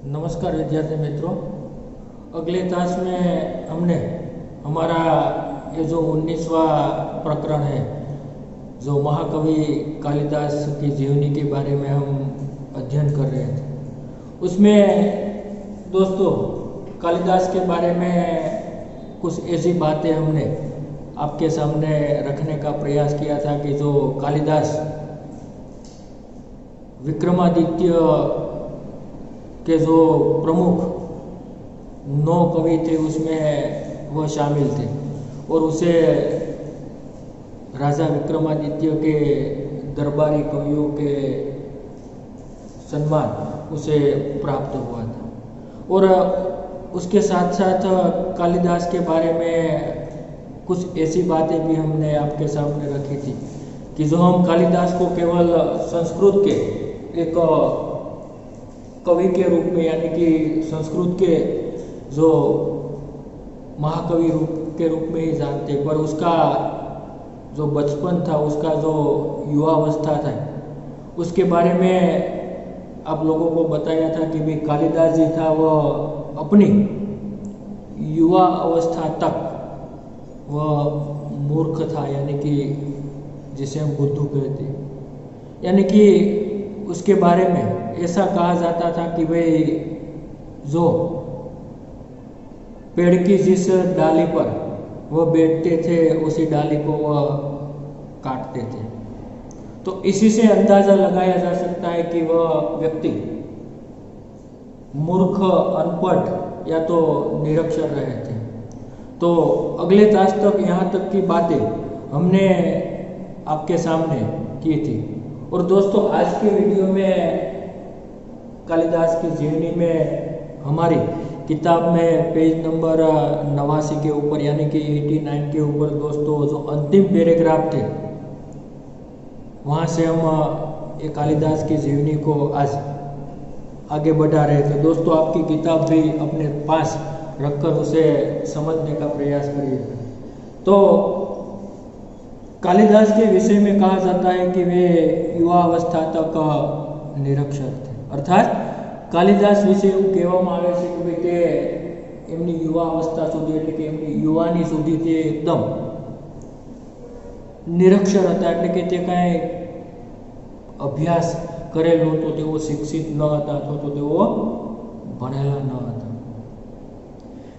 नमस्कार विद्यार्थी मित्रों। अगले क्लास में हमने हमारा ये जो 19वां प्रकरण है, जो महाकवि कालिदास की जीवनी के बारे में हम अध्ययन कर रहे थे, उसमें दोस्तों कालिदास के बारे में कुछ ऐसी बातें हमने आपके सामने रखने का प्रयास किया था कि जो कालिदास विक्रमादित्य के जो प्रमुख 9 कवि थे उसमें वह शामिल थे और उसे राजा विक्रमादित्य के दरबारी कवियों के सम्मान उसे प्राप्त हुआ था। और उसके साथ साथ कालिदास के बारे में कुछ ऐसी बातें भी हमने आपके सामने रखी थी कि जो हम कालिदास को केवल संस्कृत के एक कवि के रूप में, यानी कि संस्कृत के जो महाकवि के रूप में ही जानते, पर उसका जो बचपन था, उसका जो युवावस्था था, उसके बारे में आप लोगों को बताया था कि भाई कालिदास जी था वह अपनी युवा अवस्था तक वह मूर्ख था, यानी कि जिसे हम बुद्धू कहते हैं। यानी कि उसके बारे में ऐसा कहा जाता था कि भाई जो पेड़ की जिस डाली पर वह बैठते थे उसी डाली को वह काटते थे। तो इसी से अंदाजा लगाया जा सकता है कि वह व्यक्ति मूर्ख, अनपढ़ या तो निरक्षर रहे थे। तो अगले क्लास तक यहाँ तक की बातें हमने आपके सामने की थी। और दोस्तों आज के वीडियो में कालिदास की जीवनी में हमारी किताब में पेज नंबर 89 के ऊपर, यानी कि 89 के ऊपर दोस्तों जो अंतिम पैराग्राफ थे, वहाँ से हम ये कालिदास की जीवनी को आज आगे बढ़ा रहे थे। दोस्तों आपकी किताब भी अपने पास रखकर उसे समझने का प्रयास करिए। तो कालिदास के विषय में कहा जाता है कि वे युवावस्था तक निरक्षर थे, अर्थात कालिदास विषय એવું કહેવામાં આવે છે કે ભાઈ તે એમની યુવા અવસ્થા સુધી, એટલે કે એમની યુવાની સુધી તે એકદમ નિરક્ષર હતા, એટલે કે તે કાંઈ અભ્યાસ કરેલ નહોતો, તેઓ શિક્ષિત ન હતા અથવા તો તેઓ ભણેલા ન હતા।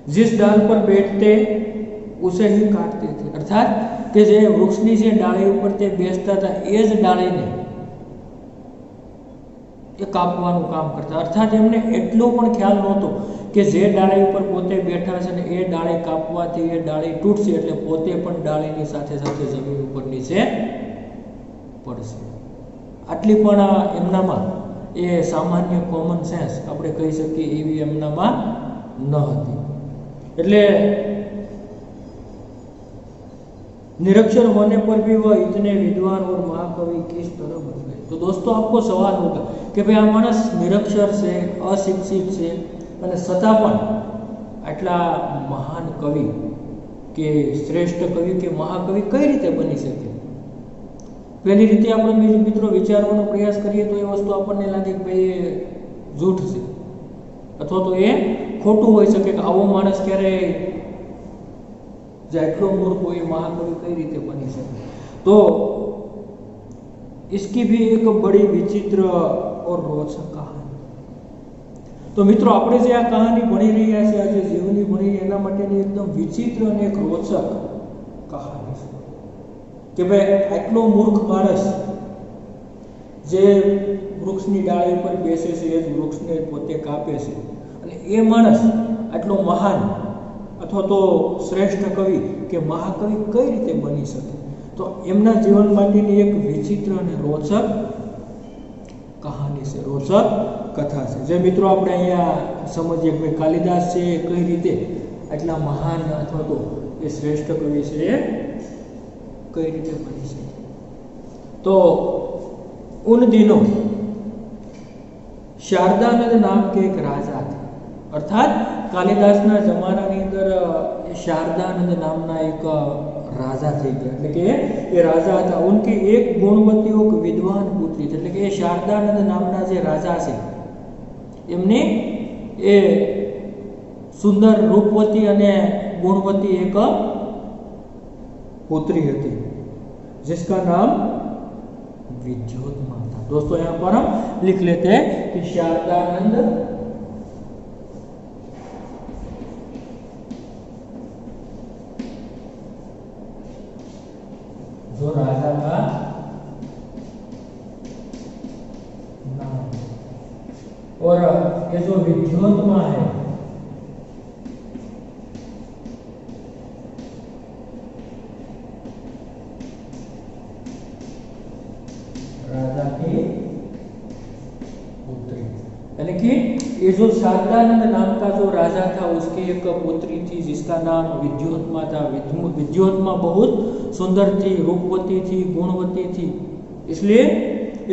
जिस डाल पर बैठते उसे ही काटते थे, अर्थात કે જે વૃક્ષની જે ડાળી ઉપર તે બેસતા હતા એ જ ડાળીને એ કાપવાનું કામ કરતા। અર્થાત એમને એટલો પણ ખ્યાલ નહોતો કે જે ડાળી ઉપર પોતે બેઠા છે ને એ ડાળી કાપવાથી એ ડાળી તૂટશે એટલે પોતે પણ ડાળીની સાથે સાથે જમીન ઉપર નીચે પડશે। આટલી પણ એમનામાં એ સામાન્ય કોમન સેન્સ આપણે કહી શકીએ એવી એમનામાં ન હતી। એટલે निरक्षर होने पर भी वह इतने विद्वान और महाकवि किस तरह बन गए। तो दोस्तों आपको सवाल होगा कि भाई आ मानस निरक्षर से, अशिक्षित से, અને છતાં પણ આટલા મહાન કવિ કે શ્રેષ્ઠ કવિ કે મહાકવિ કઈ રીતે બની શકે? પહેલી રીતે આપણે મિત્રો વિચારવાનો પ્રયાસ કરીએ તો એ વસ્તુ આપણને લાગે કે ભાઈ એ જૂઠ છે અથવા તો એ ખોટું હોઈ શકે કે આવો માણસ ક્યારે જેટલો મૂર્ખ હોય महाकवि कई रीते बनी सके। तो इसकी भी एक बड़ी विचित्र और रोचक कहानी। तो मित्रों આપણે જે આ કહાની ભણી રહ્યા છે, આજે જીવની ભણી એના માટેની એકદમ વિચિત્ર અને એક રોચક કહાની છે કે ભાઈ આટલો મૂર્ખ માણસ જે વૃક્ષની ડાળી ઉપર બેસે છે, એ જ વૃક્ષને પોતે કાપે છે, અને એ માણસ આટલો મહાન અથવા તો શ્રેષ્ઠ કવિ કે મહાકવિ કઈ રીતે બની શકે? તો એમના જીવન માટેની એક વિચિત્ર અને રોચક કહાની છે, રોચક કથા છે, જે મિત્રો આપણે અહીંયા સમજીએ કે કાલિદાસ છે કઈ રીતે આટલા મહાન અથવા તો એ શ્રેષ્ઠ કવિ છે એ કઈ રીતે બની શકે। તો उन दिनों शारदानंद नाम के एक राजा थे, अर्थात कालिदासना जमानानी अंदर शारदानंद नामना एक राजा थी गया, એટલે કે એ રાજા હતા। उनकी एक गुणवती एक विद्वान पुत्री, એટલે કે શારદાનંद नामना જે રાજા છે એમની એ સુંદર રૂપવતી અને गुणवती एक पुत्री थी जिसका नाम विद्योत्मा था। दोस्तों यहाँ पर हम लिख लेते हैं कि शारदानंद जो राजा का नाम और ये जो विद्योत्मा है राजा की पुत्री, यानी कि ये जो शारदानंद नाम का जो राजा था उसकी एक पुत्री थी जिसका नाम विद्योत्मा था। विद्योत्मा बहुत सुंदर थी, रूपवती थी, गुणवती थी, इसलिए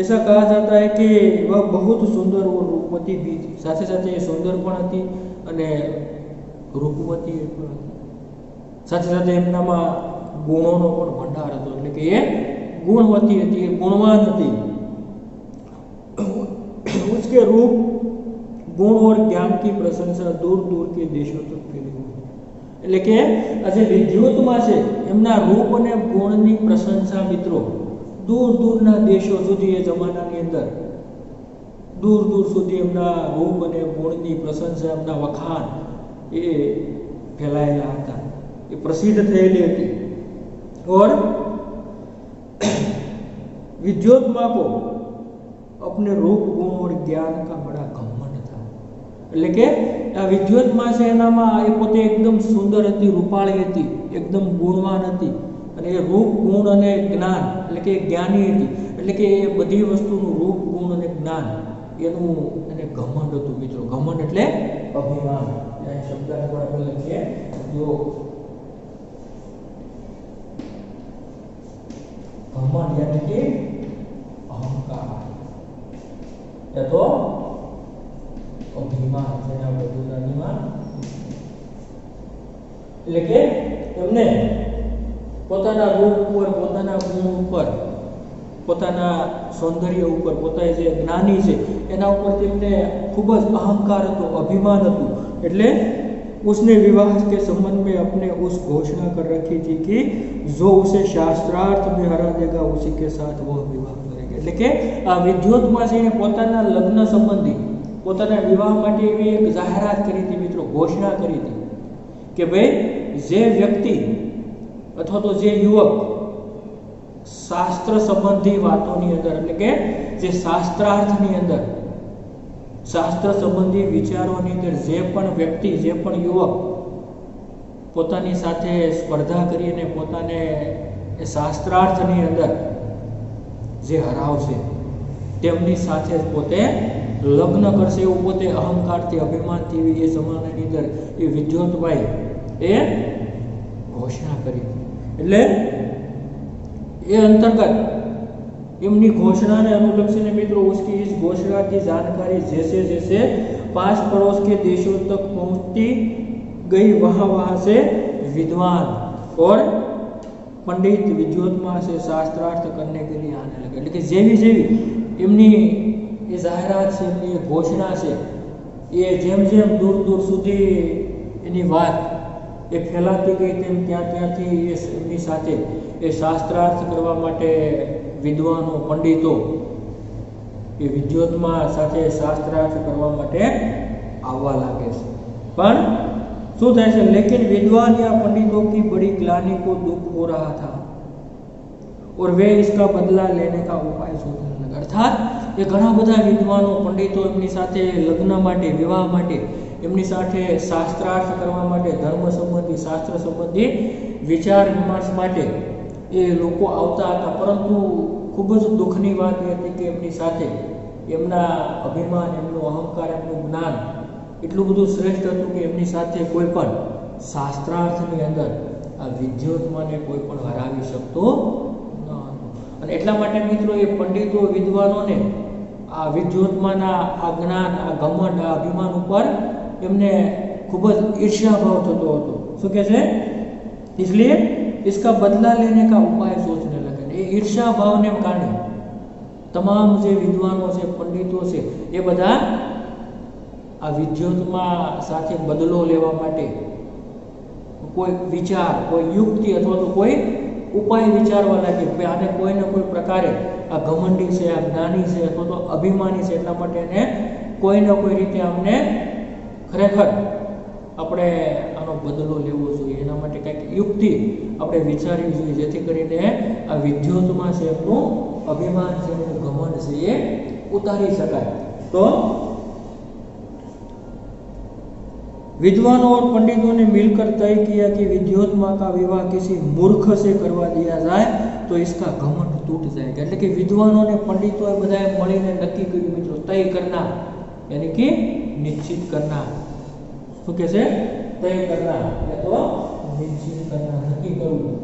ऐसा कहा जाता है कि वह बहुत सुंदर और रूपवती भी थी। साथ साथ ये सुंदर पण थी અને રૂપવતી પણ હતી। સાથે સાથે એમનામાં ગુણોનો પણ ભંડાર હતો, એટલે કે એ गुणवती थी, गुणवान थी। उसके रूप, गुण और ज्ञान की प्रशंसा दूर दूर के देशों तक फैली हुई। એટલે કે આજે વિદ્યોત્મા છે એમના રૂપ અને ગુણની પ્રશંસા મિત્રો દૂર દૂરના દેશો સુધી એ જમાનાની અંદર દૂર દૂર સુધી એમના રૂપ અને ગુણની પ્રશંસા, એમના વખાણ એ ફેલાયેલા હતા, એ પ્રસિદ્ધ થયેલી હતી। और विद्योत्मा को अपने रूप, गुण और ज्ञान का बड़ा घमंड था। એટલે કે આ વિદ્યોત્મા છે એનામાં એ પોતે એકદમ સુંદર હતી, રૂપાળી હતી, એકદમ ગુણવાન હતી અને એ રૂપ, ગુણ અને જ્ઞાન એટલે કે જ્ઞાની હતી, એટલે કે એ બધી વસ્તુનું રૂપ, ગુણ અને જ્ઞાન એનું એને ઘમંડ હતું મિત્રો। ઘમંડ એટલે અભિમાન। આ શબ્દને પણ આપણે લખીએ જો घमंड यानी कि अहंकार या तो अभिमान જેના બધું અભિમાન એટલે કે એમને પોતાના રૂપ ઉપર, પોતાના ગુણ ઉપર, પોતાના સૌંદર્ય ઉપર, પોતા જે જ્ઞાની છે એના ઉપર તેમને ખૂબ જ અહંકાર હતો, અભિમાન હતું। એટલે उसने विवाह के संबंध में अपने उस घोषणा कर रखी थी कि जो उसे शास्त्रार्थ में हरा देगा उसी के साथ वह विवाह करेगा। એટલે કે આ વિદ્યોત્મા છે એને પોતાના લગ્ન સંબંધી, પોતાના વિવાહ માટે એવી એક જાહેરાત કરી હતી મિત્રો, ઘોષણા કરી હતી કે ભાઈ જે વ્યક્તિ અથવા તો જે યુવક શાસ્ત્ર સંબંધી વાતોની અંદર એટલે કે જે શાસ્ત્રાર્થની અંદર, શાસ્ત્ર સંબંધી વિચારોની અંદર જે પણ વ્યક્તિ, જે પણ યુવક પોતાની સાથે સ્પર્ધા કરીને પોતાને એ શાસ્ત્રાર્થની અંદર જે હરાવશે તેમની સાથે પોતે લગ્ન કરશે એવું પોતે અહંકારથી, અભિમાનથી એ જમાનાની અંદર એ વિદ્યોતભાઈ એ ઘોષણા કરી। એટલે એ અંતર્ગત इमनी घोषणा ने अनुलक्षित मित्रों उसकी इस घोषणा की जानकारी जैसे जैसे पास पड़ोस के देशों तक पहुंचती गई वहां से विद्वान और पंडित विद्योत्मा से शास्त्रार्थ करने के लिए आने लगे। એટલે કે જેવી જેવી એમની એ જાહેરાત છે, એમની ઘોષણા છે, એ જેમ જેમ દૂર દૂર સુધી એની વાત એ ફેલાતી ગઈ તેમ ત્યાં ત્યાંથી એમની સાથે એ શાસ્ત્રાર્થ કરવા માટે વિદ્વાનો, પંડિતો એ વિદ્યોત્મા સાથે શાસ્ત્રાર્થ કરવા માટે આવવા લાગે છે। પણ શું થાય છે, लेकिन विद्वान या पंडितों की बड़ी ग्लानि को दुख हो रहा था और वे इसका बदला लेने का उपाय शोधने लगे। अर्थात ये घણા બધા વિદ્વાનો, પંડિતો એમની સાથે લગ્ન માટે, વિવાહ માટે, એમની સાથે શાસ્ત્રાર્થ કરવા માટે, ધર્મ સંબંધી, શાસ્ત્ર સંબંધી વિચાર વિમર્શ માટે એ લોકો આવતા હતા, પરંતુ ખૂબ જ દુઃખની વાત એ હતી કે એમની સાથે એમના અભિમાન, એમનું અહંકાર, એમનું જ્ઞાન એટલું બધું શ્રેષ્ઠ હતું કે એમની સાથે કોઈ પણ શાસ્ત્રાર્થની અંદર આ વિદ્યોત્માને કોઈ પણ હરાવી શકતો ન હતો। અને એટલા માટે મિત્રો એ પંડિતો, વિદ્વાનોને આ વિદ્યોત્માના આ જ્ઞાન, આ ઘમંડ, આ અભિમાન ઉપર એમને ખૂબ જ ઈર્ષ્યાભાવ થતો હતો। શું કહે છે, इसलिए इसका बदला लेने का उपाय सोचने लगे। ये ईर्ष्या भाव ने कारणे तमाम जे विद्वानों से, पंडितों से ये बधा આ વિદ્યુતમાં સાથે બદલો લેવા માટે કોઈ વિચાર, કોઈ યુક્તિ અથવા તો કોઈ ઉપાય વિચારવા લાગે કે આને કોઈ ને કોઈ પ્રકારે આ ઘમંડી છે, આ જ્ઞાની છે અથવા તો અભિમાની છે, એટલા માટે એને કોઈ ને કોઈ રીતે અમને ખરેખર આપણે આનો બદલો લેવો જોઈએ, એના માટે કંઈક યુક્તિ આપણે વિચારવી જોઈએ, જેથી કરીને આ વિદ્યુતમાં છે એમનું અભિમાન છે, એનું ઘમંડ છે એ ઉતારી શકાય। तो विद्वानों और पंडितों ने मिलकर तय किया कि विद्योत्मा का विवाह किसी मूर्ख से करवा दिया जाए तो इसका घमंड टूट जाएगा। એટલે કે વિદ્વાનો ને પંડિતોએ બધાએ મળીને નક્કી કર્યું મિત્રો, તય કરના यानी कि निश्चित करना। શું કહે છે? તય કરના એટલે તો નિશ્ચિત કરના, નક્કી કરવું।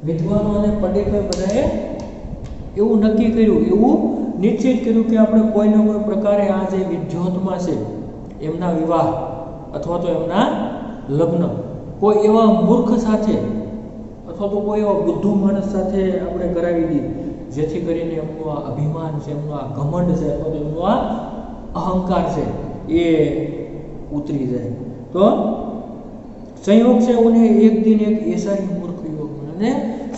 વિદ્વાનો અને પંડિતોએ બધાએ એવું નક્કી કર્યું, એવું નિશ્ચિત કર્યું કે આપણે કોઈને કોઈ પ્રકારે આ જે વિદ્યોતમાં છે એમના વિવાહ અથવા તો એમના લગ્ન કોઈ એવા મૂર્ખ સાથે અથવા તો કોઈ એવા બુદ્ધુ માણસ સાથે આપણે કરાવી દઈએ જેથી કરીને એમનું આ અભિમાન છે, એમનું આ ઘમંડ છે અથવા તો એમનું આ અહંકાર છે એ ઉતરી જાય। तो संयोग से उन्हें एक दिन एक ऐसा ही मूर्ख युवक ने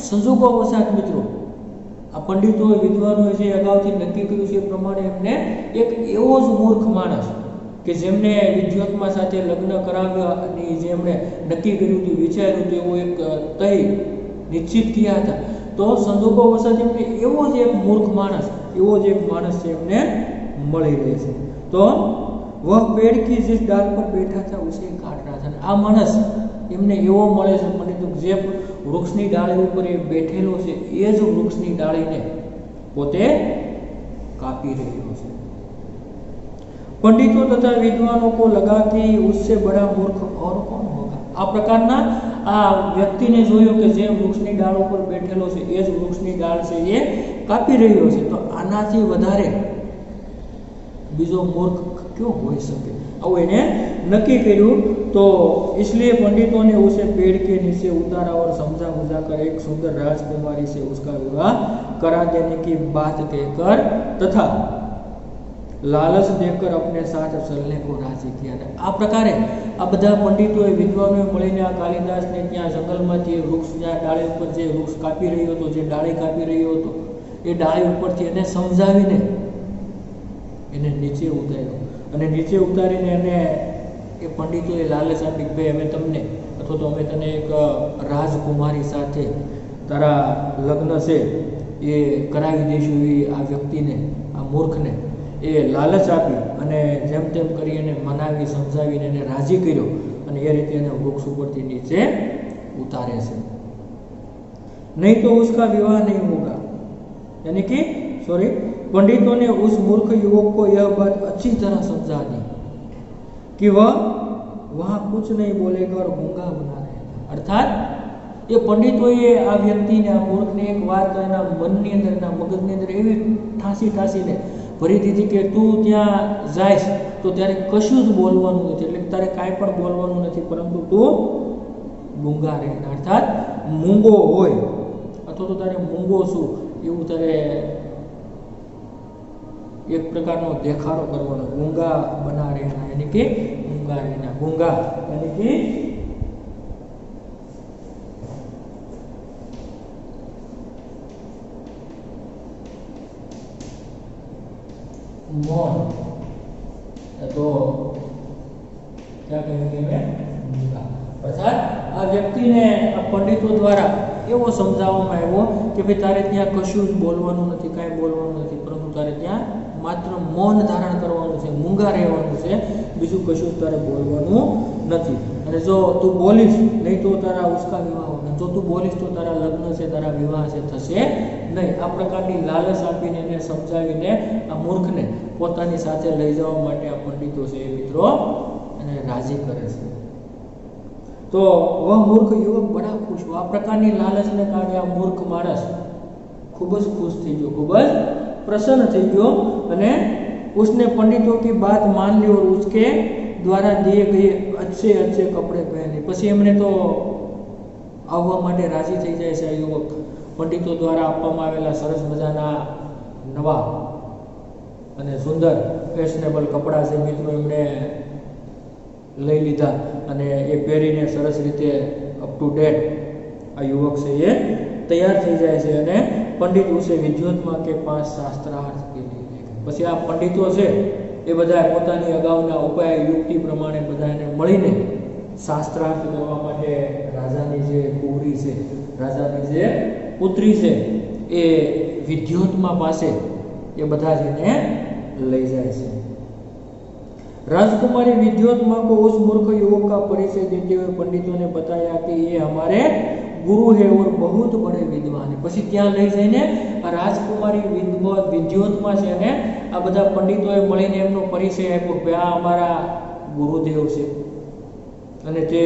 संजोगोवशात मित्रों आ पंडितों विद्वानों जे अगाउथी नक्की कर्युं छे ए प्रमाणे एमने एक एवो ज मूर्ख माणस के जेमने विद्योत्मा साथे लग्न कराव्यानी जे एमणे नक्की कर्युं हतुं, विचार्युं हतुं, एवो एक तय निश्चित किया था। तो संजोगोवशात एमने एवो ज एक मूर्ख माणस, एवो ज एक माणस छे एमने मळी रहे छे। तो वह पेड़ की जिस डाल पर बैठा था उसे काट रहा था। आ माणस एमने एवो मळे छे पंडितो जे वृक्षनी डाળી ઉપર એ બેઠેલો છે એ જ વૃક્ષની ડાળીને પોતે કાપી રહ્યો છે। पंडितों तथा विद्वानों को लगा कि उससे बड़ा मूर्ख और कौन होगा। आ प्रकारना आ व्यक्तिने जोयो કે જે વૃક્ષની ડાળ ઉપર બેઠેલો છે એ જ વૃક્ષની ડાળ છે એ કાપી રહ્યો છે, તો આનાથી વધારે બીજો મૂર્ખ क्यों हो सके। अब इन्हें नक्की कर्યું। तो इसलिए पंडितों ने उसे पेड़ के नीचे उतारा और समझा बुझाकर एक सुंदर राजकुमारी से उसका विवाह करा देने की बात कहकर तथा लालच देकर अपने साथ चलने को राजी किया। आ प्रकारे आ बधा पंडितों विद्वानों મળીને આ કાલિદાસને ત્યાં જંગલમાંથી વૃક્ષના ડાળી ઉપર જે વૃક્ષ કાપી રહ્યો હતો, જે ડાળી કાપી રહ્યો હતો, એ ડાળી ઉપરથી એને સમજાવીને એને નીચે ઉતાર્યો અને નીચે ઉતારીને એને એ પંડિતોએ લાલચ આપી કે ભાઈ અમે તમને અથવા તો અમે તને એક રાજકુમારી સાથે તારા લગ્ન છે એ કરાવી દઈશું એવી આ વ્યક્તિને, આ મૂર્ખને એ લાલચ આપી અને જેમ તેમ કરી એને મનાવી સમજાવીને એને રાજી કર્યો અને એ રીતે એને વૃક્ષ ઉપરથી નીચે ઉતારે છે। नहीं तो उसका विवाह नहीं होगा। यानी कि पंडितों ने उस मूर्ख युवक को यह बात अच्छी तरह समझा दी कि वह वहां कुछ नहीं बोलेगा और गूंगा बना रहेगा। अर्थात ये पंडितोए आ व्यक्तिने, आ मूर्खने एक बात एना मननी अंदर, एना मगजनी अंदर एवी ठासीने भरी दीधी कि तू त्यां जायस तो त्यारे कशुं ज बोलवानुं नथी, એટલે તારે કાંઈ પણ બોલવાનું નથી, પરંતુ તું ગૂંગા રહે। अर्थात મૂંગો હોય અથવા તો તારે મૂંગો છું એવું તારે एक प्रकारનો દેખાડો કરવાનો। गूंगा बना रहना यानी कि गूंगा रहना। गूंगा यानी कि मौन, तो क्या कहेंगे मैं गूंगा। अर्थात आ व्यक्ति ने पंडितों द्वारा एवो समझाववामां આવ્યો કે ભાઈ તારે ત્યાં કશું જ બોલવાનું નથી, કાંઈ બોલવાનું નથી, પરંતુ તારે ત્યાં માત્ર મૌન ધારણ કરવાનું છે, મૂંગા રહેવાનું છે, બીજું કશું તારે બોલવાનું નથી। અને જો તું બોલીશ નહીં તો તારા ઉસકા વિવાહ હોગા, જો તું બોલીશ તો તારા લગ્ન છે, તારા વિવાહ છે થશે નહીં। આ પ્રકારની લાલચ આપીને એને સમજાવીને આ મૂર્ખને પોતાની સાથે લઈ જવા માટે આ પંડિતો છે એ મિત્રો એને રાજી કરે છે। तो वह मूर्ख युवक बड़ा खुश हुआ। आ प्रकारनी लालचने कारणे आ मूर्ख माणस खूब ज खुश थई गयो, खूब ज प्रसन्न थई गयो અને उसने पंडितों की बात मान ली और उसके द्वारा दिए गए अच्छे अच्छे कपड़े पहने। પછી એમણે તો આવવા માટે રાજી થઈ જાય છે આ યુવક। પંડિતો દ્વારા આપવામાં આવેલા સરસ મજાના નવા અને સુંદર ફેશનેબલ કપડાં છે મિત્રો એમણે લઈ લીધા અને એ પહેરીને સરસ રીતે અપ ટુ ડેટ આ યુવક છે એ તૈયાર થઈ જાય છે અને पंडित उसे विद्योतमा के पास शास्त्रार्थ के लिए ले गए। પછી આ પંડિતો છે એ બધા પોતાની અગાઉના ઉપાય યુક્તિ પ્રમાણે બધાને મળીને શાસ્ત્રાર્થ કરવા માટે રાજાની જે કુંવરી છે, રાજાની જે પુત્રી છે એ વિદ્યોતમા પાસે એ બધા જઈને લઈ જાય છે। राजकुमारी विद्योतमा को उस मूर्ख युवक का परिचय देते हुए पंडितों ने बताया कि ये हमारे गुरु है और बहुत बड़े विद्वान है। પછી ત્યાં લઈ જઈને આ રાજકુમારી વિદ્યોતમા છે ને આ બધા પંડિતોએ મળીને એમનો પરિચય આપ્યો કે આ અમારા ગુરુદેવ છે અને તે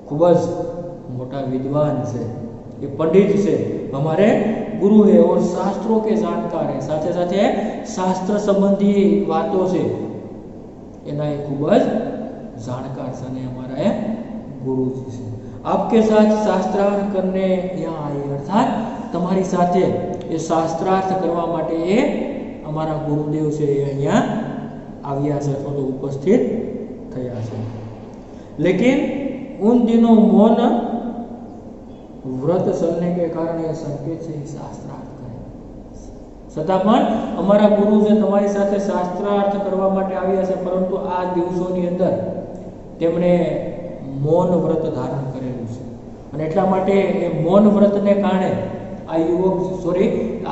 ખૂબ જ મોટા વિદ્વાન છે, ये पंडित છે, हमारे गुरु है और शास्त्रों के जानकार है, साथे साथे शास्त्र संबंधी बातों से एना ये खूब जानकार से ने हमारा है गुरु जी से। आपके साथ शास्त्रार्थ करने यहाँ आए अर्थात તમારી સાથે એ શાસ્ત્રાર્થ કરવા માટે એ અમારા ગુરુદેવ છે એ અહીંયા આવ્યા છે અથવા તો ઉપસ્થિત થયા છે। लेकिन उन दिनों मौन व्रत चलने के कारण ये संकेत से शास्त्रार्थ करे। છતાં પણ અમારા ગુરુ જે તમારી સાથે શાસ્ત્રાર્થ કરવા માટે આવ્યા છે પરંતુ આ દિવસોની અંદર તેમણે મૌન વ્રત ધારણ કરેલું છે અને એટલા માટે એ મૌન વ્રતને કારણે આ યુવક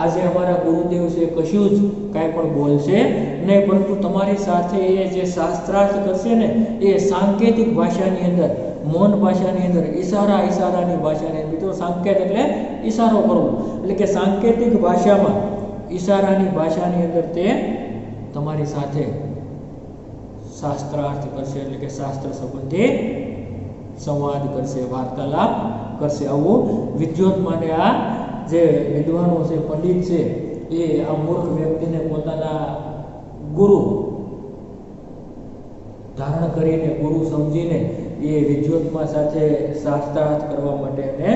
આજે અમારા ગુરુદેવ છે કશું જ કાંઈ પણ બોલશે નહીં પરંતુ તમારી સાથે એ જે શાસ્ત્રાર્થ કરશે ને એ સાંકેતિક ભાષાની અંદર, મૌન ભાષાની અંદર, ઈશારાની ભાષાની મિત્રો સાંકેત એટલે ઈશારો કરવો એટલે કે સાંકેતિક ભાષામાં ઈશારાની ભાષાની અંદર તે તમારી સાથે શાસ્ત્રાર્થ કરશે એટલે કે શાસ્ત્ર સંબંધી સંવાદ કરશે, વાર્તાલાપ કરશે। આવું વિદ્યોતમાને આ જે વિદ્વાનો છે, પંડિત છે એ આ મૂર્ખ વ્યક્તિને પોતાના ગુરુ ધારણ કરીને, ગુરુ સમજીને એ વિદ્યોતમા સાથે શાસ્ત્રાર્થ કરવા માટે એને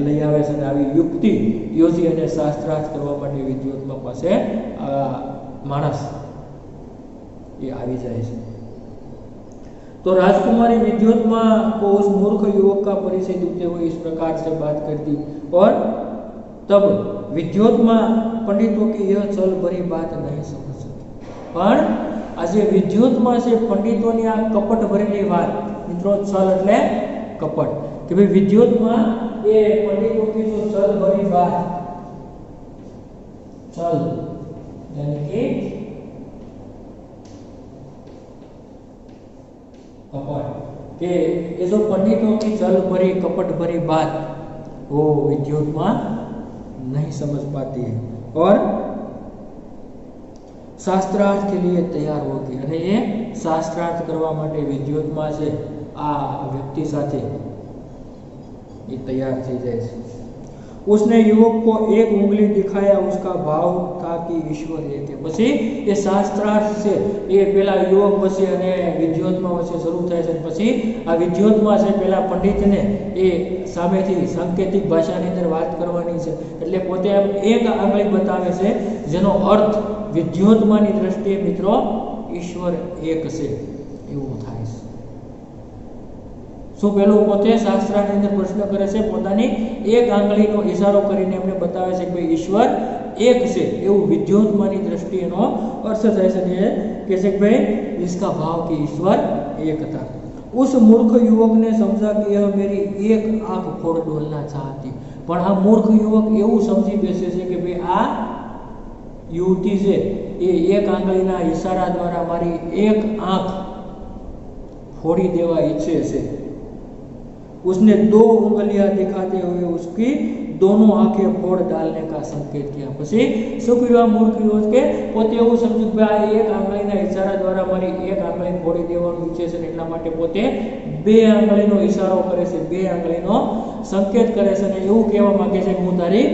લઈ આવે છે અને આવી યુક્તિ યોજી અને શાસ્ત્રાર્થ કરવા માટે વિદ્યોતમા પાસે આ માણસ એ આવી જાય છે। तो राजकुमारी विद्योतमा को उस मूर्ख युवक का परिचय देते हुए इस प्रकार से बात करती और तब विद्योतमा पंडितों की यह छल भरी बात नहीं समझ सकी। पर आज विद्योतमा से पंडितों ने आ कपट भरेली बात मित्रों, छल એટલે कपट कि भाई विद्योतमा ये पंडितों की जो छल भरी बात, छल यानी कि कपट के ये जो पंडितों की छल भरी कपट भरी बात वो विद्योतमा नहीं समझ पाती है और शास्त्रार्थ के लिए तैयार होगी અને એ શાસ્ત્રાર્થ કરવા માટે વિદ્યોતમા છે આ વ્યક્તિ સાથે એ તૈયાર થઈ જાય છે। उसने युवक को एक उंगली दिखाया, उसका भाव था कि ईश्वर एक है। પછી એ શાસ્ત્રાર્થ છે એ પેલા યુવક વચ્ચે અને વિદ્યોતમા વચ્ચે શરૂ થાય છે। પછી આ વિદ્યોતમા છે પેલા પંડિતને એ સામેથી સાંકેતિક ભાષાની અંદર વાત કરવાની છે એટલે પોતે એક આંગળી બતાવે છે જેનો અર્થ વિદ્યોતમાની દ્રષ્ટિએ મિત્રો ઈશ્વર એક છે એવું થાય છે। શું પેલું પોતે શાસ્ત્રાની અંદર પ્રશ્ન કરે છે, પોતાની એક આંગળીનો ઈશારો કરીને એમને બતાવે છે કે ભાઈ ઈશ્વર એક છે એવું વિદ્યોતમાની દ્રષ્ટિએનો અર્થ થાય છે। કે છે કે ભાઈ इसका भाव कि ईश्वर एक था। उस मूर्ख युवक ने समझा कि यह मेरी एक आंख फोड़ डोलना चाहती, પણ આ મૂર્ખ યુવક એવું સમજી બેસે છે કે ભાઈ આ યુવતી છે એ એક આંગળીના ઈશારા દ્વારા મારી એક આંખ फोड़ी देवा इच्छे से। उसने दो उंगलियां दिखाते हुए उसकी दोनों आंखें फोड़ डालने का संकेत किया। પછી શું કર્યું આ મૂર્ખ યુવક કે પોતે એવું સમજ્યું કે આ એક આંગળીના ઈશારા દ્વારા મારી એક આંગળી ફોડી દેવાનું ઈચ્છે છે એટલા માટે પોતે બે આંગળીનો ઈશારો કરે છે, બે આંગળીનો સંકેત કરે છે અને એવું કહેવા માંગે છે કે હું તારી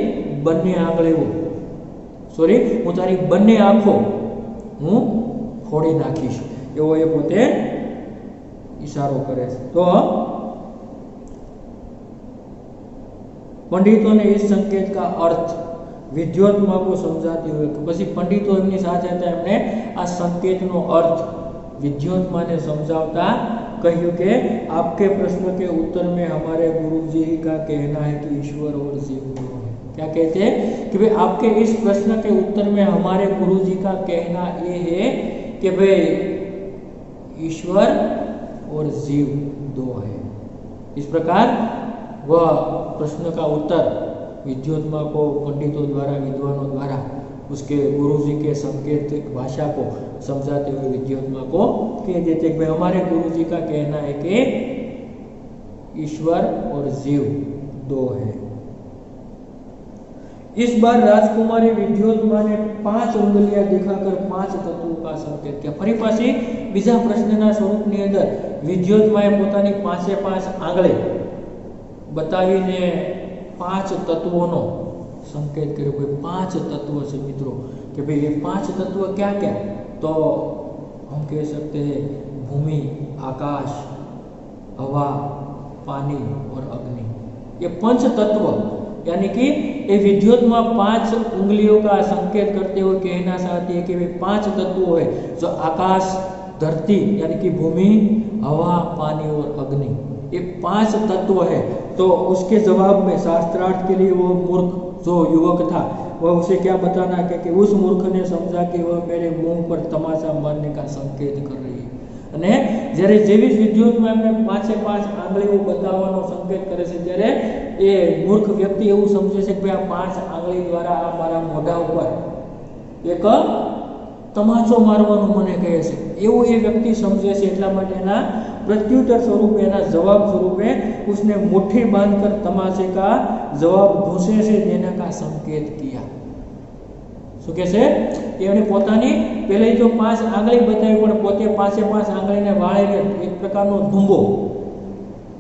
બંને આંગળીઓ હું તારી બંને આંખો હું ફોડી નાખીશ, એવો એ પોતે ઈશારો કરે છે। તો पंडितों ने इस संकेत का अर्थ विद्योत्मा को समझाते हुए, પછી પંડિતો એમની સાથે હતા, એમણે આ સંકેતનો અર્થ विद्योत्मा ने समझावता કહ્યું કે आपके प्रश्न के उत्तर में हमारे गुरुजी का कहना है कि ईश्वर और जीव दो है। क्या कहते हैं कि भाई आपके इस प्रश्न के उत्तर में हमारे गुरुजी का कहना ये है कि भाई ईश्वर और जीव दो है। इस प्रकार वह प्रश्न का उत्तर विद्योत्मा को पंडितों द्वारा, विद्वानों द्वारा उसके गुरुजी के संकेतिक भाषा को समझाते हुए विद्योत्मा को कह देते कि हमारे गुरुजी का कहना है कि ईश्वर और जीव दो है। इस बार राजकुमारी विद्योत्मा ने 5 उंगलियां दिखाकर 5 तत्वों का संकेत किया। फरी पाછી બીજા પ્રશ્નના સ્વરૂપની અંદર વિદ્યોત્માએ પોતાની 5 આંગળી બતાવીને 5 તત્વોનો संकेत કર્યો। કોઈ 5 तत्व છે મિત્રો કે ભાઈ ये 5 तत्व क्या क्या, तो हम कह सकते हैं भूमि, आकाश, हवा, पानी और अग्नि। ये 5 तत्व यानी कि ये विद्योत्मा 5 उंगलियों का संकेत करते हुए कहना चाहती है कि वे 5 तत्व है जो आकाश, धरती यानी कि भूमि, हवा, पानी और अग्नि, ये 5 तत्व है। तो उसके जवाब में शास्त्रार्थ के लिए वो मूर्ख जो युवक था वह उसे क्या बताना कि उस मूर्ख ने समझा कि वह मेरे मुंह पर तमाशा मारने का संकेत कर रही है। અને જ્યારે જેવી વિદ્યોતમાં એમને 5 આંગળીઓ બતાવવાનો સંકેત કરે છે ત્યારે એ મૂર્ખ વ્યક્તિ એવું સમજે છે કે ભાઈ આ 5 આંગળી દ્વારા આ મારા મોઢા ઉપર એક તમાચો મારવાનું મને કહે છે, એવું એ વ્યક્તિ સમજે છે। એટલા માટે એના प्रत्युत्तर स्वरूप, एना जवाब स्वरूपे उसने मुट्ठी बांधकर तमाचे का जवाब घूसे से देने का संकेत किया। શું કહે છે? એણે પોતાની પહેલે તો 5 આંગળી બતાવી પણ પોતે 5 આંગળીને વાળીને એક પ્રકારનો ધુંબો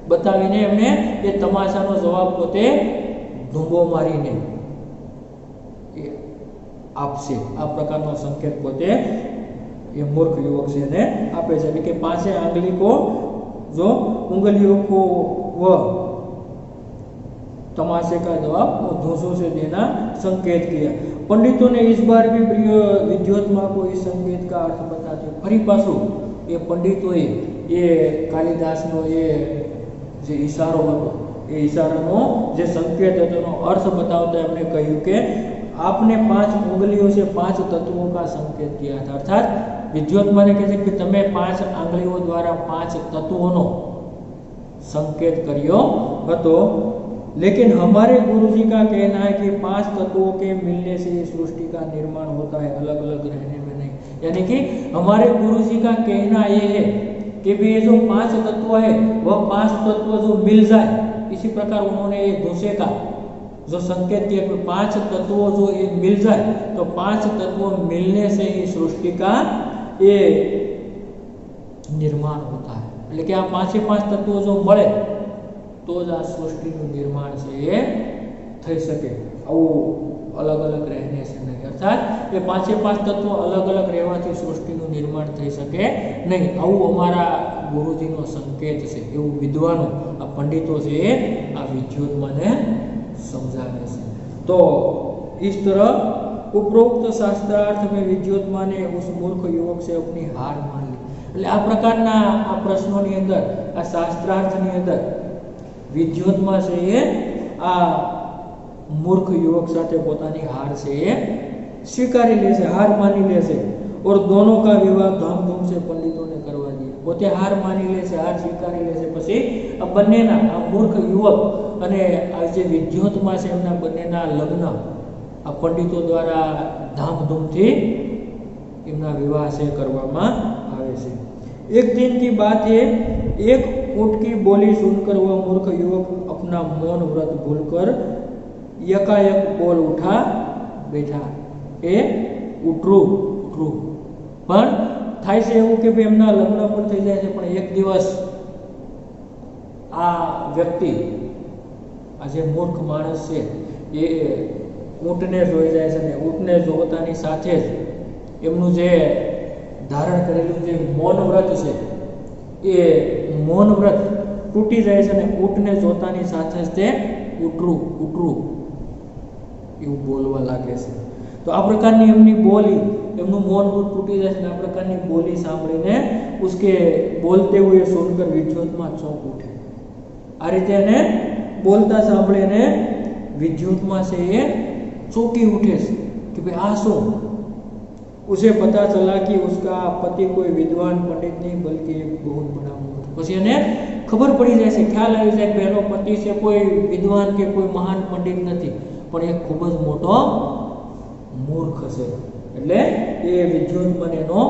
બતાવીને એમને એ તમાશાનો જવાબ પોતે ધુંબો મારીને એ આપશે, આ પ્રકારનો સંકેત પોતે ये मूर्ख युवक से ने आपे છે કે 5 आंगली को जो उंगलियों को वह तमाशे का जवाब वो धूसों से देना संकेत किया। पंडितों ने इस बार भी विद्योत्मा को इस संकेत का अर्थ बताते फरी पासु ये पंडितों ये कालिदास नो ये जे इशारो હતો એ इशाराનો જે સંકેત હતો એનો अर्थ बतावता हमने કહ્યું કે आपने 5 उंगलियों से 5 तत्वों का संकेत किया था। अर्थात विद्योत्मा ने कहते कि तमे 5 आंगळीओ द्वारा 5 तत्वों संकेत कर्यो हतो, लेकिन हमारे गुरुजी का कहना है कि 5 तत्वों के मिलने से सृष्टि का निर्माण होता है, अलग अलग रहने में नहीं। यानी कि हमारे गुरुजी का कहना ये है कि भी ये जो 5 तत्व है वह 5 तत्व जो मिल जाए, इसी प्रकार उन्होंने ये दूसरे का जो संकेत किया कि 5 तत्वों जो ये मिल जाए तो 5 तत्व मिलने से ही सृष्टि का ये निर्माण होता है। એટલે કે આ 5 તત્વો જો મળે તો જ આ સૃષ્ટિનું નિર્માણ છે એ થઈ શકે, આવું અલગ અલગ રહેને છે નહીં। અર્થાત એ 5 તત્વો અલગ અલગ રહેવાથી સૃષ્ટિનું નિર્માણ થઈ શકે નહીં, આવું અમારા ગુરુજીનો સંકેત છે, એવું વિદ્વાનો આ પંડિતો છે એ આ વિદ્યોત્માને समझाने से। तो इस तरह उपरोक्त शास्त्रार्थ में विद्योत्मा ने उस मूर्ख युवक से अपनी हार मान ली। એટલે આ પ્રકારના આ પ્રશ્નોની અંદર આ શાસ્ત્રાર્થની અંદર વિદ્યોત્મા છે એ આ મૂર્ખ યુવક સાથે પોતાની હાર છે એ સ્વીકારી લે છે, હાર માની લે છે। और दोनों का विवाह धामधूम से पंडितों ने करवा दिया। પોતે હાર માની લે છે, હાર સ્વીકારી લે છે, પછી આ બંનેના આ મૂર્ખ યુવક અને આ જે વિદ્યોત્મા છે એમના બંનેના લગ્ન આ પંડિતો દ્વારા ધામધૂમથી એમના વિવાહ છે કરવામાં આવે છે। एक दिन की बात है, एक ऊँट की बोली सुनकर वह मूर्ख युवक अपना मौन व्रत भूलकर यकायक बोल उठा बैठा। ए उठरू उठरू પણ થાય છે એવું કે ભાઈ એમના લગ્ન પણ થઈ જાય છે, પણ એક દિવસ આ વ્યક્તિ આ જે મૂર્ખ માણસ છે એ ઊંટને જોઈ જાય છે અને ઊંટને જોતાની સાથે જ એમનું જે ધારણ કરેલું જે મૌન વ્રત છે એ મૌન વ્રત તૂટી જાય છે અને ઊંટને જોતાની સાથે જ તે ઉટરું ઉટરું એવું બોલવા લાગે છે. તો આ પ્રકારની એમની બોલી, એમનું મૌન વ્રત તૂટી જાય છે અને આ પ્રકારની બોલી સાંભળીને ઉસકે બોલતે હુએ સુનકર વિદ્યુતમાં ચોંક ઉઠે. આ રીતે એને બોલતા સાંભળીને विद्युत से ये चौंकी उठे कि भाई आ शो. उसे पता चला कि उसका पति कोई विद्वान पंडित नहीं बल्कि एक बहुत बड़ा मूर्ख. પછી એને ખબર પડી જાય છે, ખ્યાલ આવી જાય કે એનો પતિ છે કોઈ વિદ્વાન કે કોઈ મહાન પંડિત નથી, પણ એક ખૂબ જ મોટો મૂર્ખ છે. એટલે એ વિદ્યુત મને એનો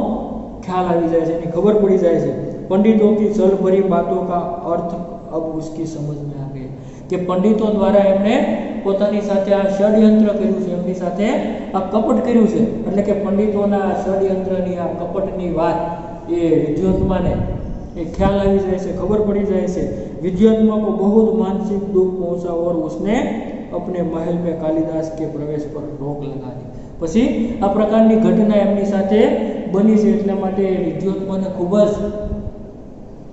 ખ્યાલ આવી જાય છે, એની ખબર પડી જાય છે. पंडितों की छल भरी बातों का अर्थ अब उसकी समझ में आ गई કે પંડિતો દ્વારા એમણે પોતાની સાથે આ ષડયંત્ર કર્યું છે, એમની સાથે આ કપટ કર્યું છે. એટલે કે પંડિતોના ષડયંત્રની આ કપટની વાત એ વિદ્યુતમાને એ ખ્યાલ આવી જાય છે, ખબર પડી જાય છે. विद्युत्मा को बहुत मानसिक दुख पहुंचा और उसने अपने महल में कालिदास के प्रवेश पर रोक लगा दी. પછી આ પ્રકારની ઘટના એમની સાથે બની છે, એટલા માટે વિદ્યુત્માને ખૂબ જ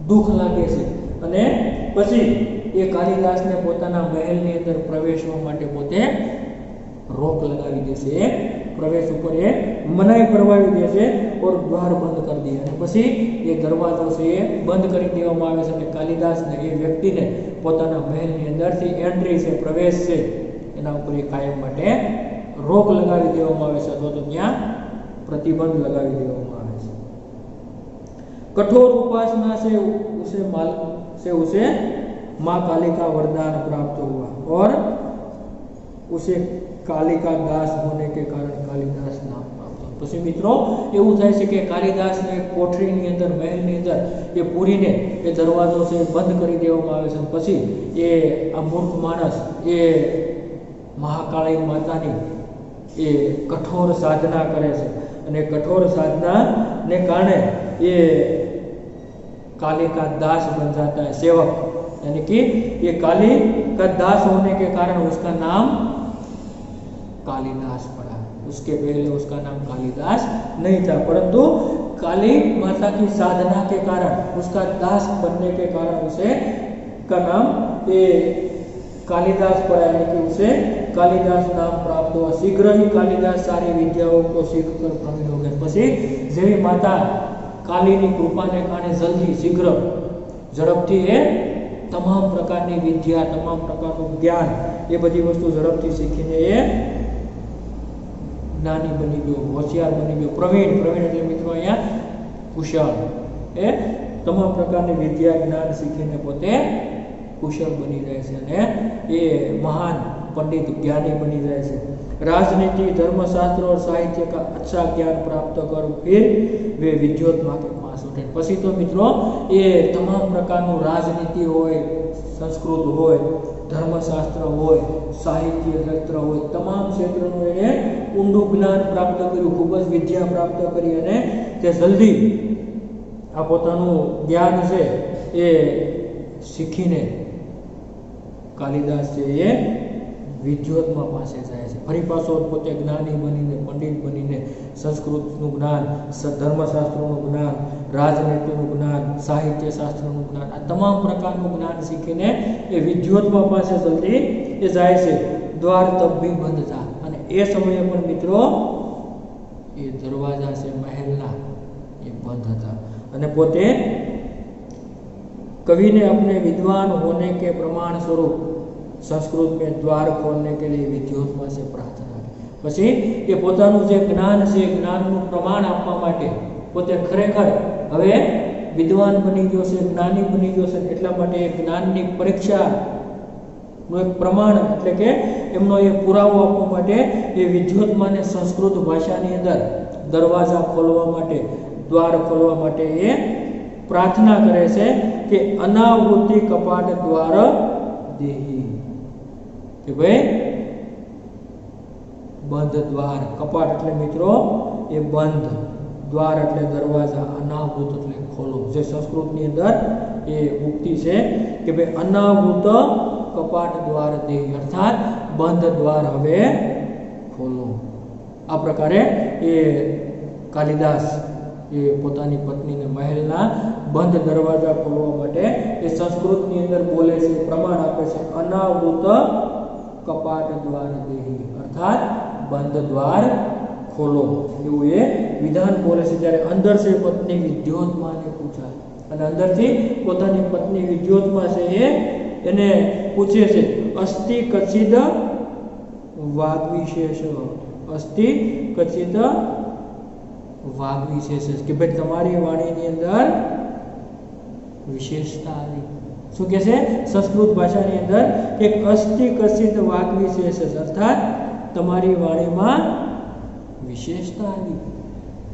દુઃખ લાગે છે અને પછી એ કાલિદાસને પોતાના મહેલની અંદર પ્રવેશવા માટે પોતે રોક લગાવી દેશે, એ પ્રવેશ ઉપર એ મનાઈ ફરમાવી દેશે और द्वार बंद कर दिया. અને પછી એ દરવાજો છે એ બંધ કરી દેવામાં આવે છે અને કાલિદાસને એ વ્યક્તિને પોતાના મહેલની અંદરથી એન્ટ્રી છે, પ્રવેશ છે, એના ઉપર એ કાયમ માટે રોક લગાવી દેવામાં આવે છે અથવા તો ત્યાં પ્રતિબંધ લગાવી દેવામાં આવે છે. कठोर उपासना से उसे माँ काली का वरदान प्राप्त हुआ और उसे कालिका दास होने के कारण कालिदास नाम प्राप्त हुआ. પછી મિત્રો એવું થાય છે કે કાલિદાસને કોઠરીની અંદર, મહેલની અંદર એ પૂરીને એ દરવાજો છે બંધ કરી દેવામાં આવે છે. પછી એ આ મૂર્ખ માણસ એ મહાકાળી માતાની એ કઠોર સાધના કરે છે અને કઠોર સાધનાને કારણે ये काली का दास बन जाता है, सेवक. यानी कि ये काली का दास होने के कारण उसका नाम कालिदास पड़ा. उसके पहले उसका नाम कालिदास नहीं था, परंतु काली माता की साधना के कारण, उसका दास बनने के कारण उसे का नाम ये कालिदास पड़ा. यानी कि उसे कालिदास नाम प्राप्त हुआ. शीघ्र ही कालिदास सारी विद्याओं को सीखकर प्रवीण हो गए. પછી જેવી માતા કાલીની કૃપાને કારણે જલ્દી શીઘ્ર ઝડપથી એ તમામ પ્રકારની વિદ્યા, તમામ પ્રકારનું જ્ઞાન, એ બધી વસ્તુ ઝડપથી શીખીને એ જ્ઞાની બની ગયો, હોશિયાર બની ગયો, પ્રવીણ. પ્રવીણ એટલે મિત્રો અહીંયા કુશળ. એ તમામ પ્રકારની વિદ્યા, જ્ઞાન શીખીને પોતે કુશળ બની રહે છે અને એ મહાન पंडित ज्ञानी बनी रहे से. राजनीति, धर्मशास्त्र और साहित्य का अच्छा ज्ञान प्राप्त कर फिर वे विद्योत्मा के पास उठे. પછી તો મિત્રો એ તમામ પ્રકારનું રાજનીતિ હોય, સંસ્કૃત હોય, ધર્મશાસ્ત્ર હોય, સાહિત્ય શાસ્ત્ર હોય, તમામ ક્ષેત્રનું એને ઊંડું જ્ઞાન પ્રાપ્ત કર્યું, ખૂબ જ વિદ્યા પ્રાપ્ત કરી અને તે જલ્દી આ પોતાનું જ્ઞાન છે એ શીખીને કાલિદાસ છે એ વિદ્યોત્મા પાસે જાય છે. ફરી પાછો પોતે જ્ઞાની બનીને, પંડિત બનીને સંસ્કૃતનું જ્ઞાન, ધર્મશાસ્ત્રોનું જ્ઞાન, રાજનીતિનું જ્ઞાન, સાહિત્ય શાસ્ત્રનું જ્ઞાન, આ તમામ પ્રકારનું જ્ઞાન શીખીને એ વિદ્યોત્મા પાસે જલ્દી એ જાય છે. દ્વાર તબ ભી બંધ થા. અને એ સમયે પણ મિત્રો એ દરવાજા છે મહેલના એ બંધ હતા અને પોતે कवि ने अपने विद्वान होने के प्रमाण स्वरूप संस्कृत में द्वार खोलने के लिए विद्योत्मा से प्रार्थना की. પછી એ પોતાનું જે જ્ઞાન છે, જ્ઞાનનું પ્રમાણ આપવા માટે પોતે ખરેખર હવે વિદ્વાન બની ગયો છે, જ્ઞાની બની ગયો છે, એટલા માટે એ જ્ઞાનની પરીક્ષાનું એક પ્રમાણ એટલે કે એમનો એ પુરાવો આપવા માટે એ વિદ્યોત્માને સંસ્કૃત ભાષાની અંદર દરવાજા ખોલવા માટે, દ્વાર ખોલવા માટે એ प्रार्थना करे से कि अनावृत्ति कपाट द्वार देही. कि भाई बंध द्वार, कपाट એટલે મિત્રો એ બંધ, દ્વાર એટલે દરવાજા, અનાવૃત એટલે ખોલો. જે સંસ્કૃતની અંદર એ ઉક્તિ છે કે ભાઈ અનાવૃત કપાટ દ્વાર દેહી, અર્થાત બંધ દ્વાર હવે ખોલો. આ પ્રકારે એ કાલિદાસ એ પોતાની પત્નીને મહેલના બંધ દરવાજા ખોલવા માટે એ સંસ્કૃતની અંદર બોલે છે, પ્રમાણ આપે છે, અનાવૃત કપાટ દ્વાર દેહી, અર્થાત બંધ દ્વાર ખોલો, એવું એ વિધાન બોલે છે. જ્યારે અંદર છે પત્ની વિદ્યોતમાને પૂછાય, અને અંદરથી પોતાની પત્ની વિદ્યોતમા છે એને પૂછે છે, અસ્તિ કચિદ વાગ્વિશેષ, અસ્તિ કચિદ વાગ્વિશેષ, કે ભાઈ તમારી વાણીની અંદર વિશેષતા આવી. શું કહે છે સંસ્કૃત ભાષાની અંદર કે અસ્તિ કચિદ વાગ્વિશેષ, અર્થાત તમારી વાણીમાં વિશેષતા આવી.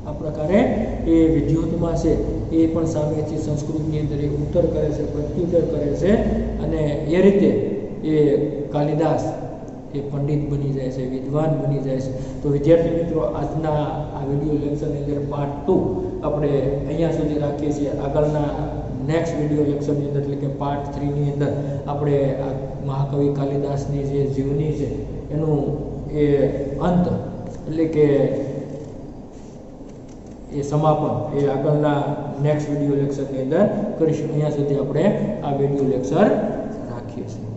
આ પ્રકારે એ વિદ્યોતમાં છે એ પણ સામેથી સંસ્કૃતની અંદર એ ઉત્તર કરે છે, પ્રત્યુત્તર કરે છે, અને એ રીતે એ કાલિદાસ એ પંડિત બની જાય છે, વિદ્વાન બની જાય છે. તો વિદ્યાર્થી મિત્રો, આજના આ વિડીયો લેક્ચરની અંદર પાર્ટ 2 આપણે અહીંયા સુધી રાખીએ છીએ. આગળના નેક્સ્ટ વિડીયો લેક્ચરની અંદર એટલે કે પાર્ટ 3ની અંદર આપણે આ મહાકવિ કાલિદાસની જે જીવની છે એનું એ અંત એટલે કે એ સમાપન એ આગળના નેક્સ્ટ વિડીયો લેક્ચરની અંદર કરીશું. અહીંયા સુધી આપણે આ વિડીયો લેક્ચર રાખીએ છીએ.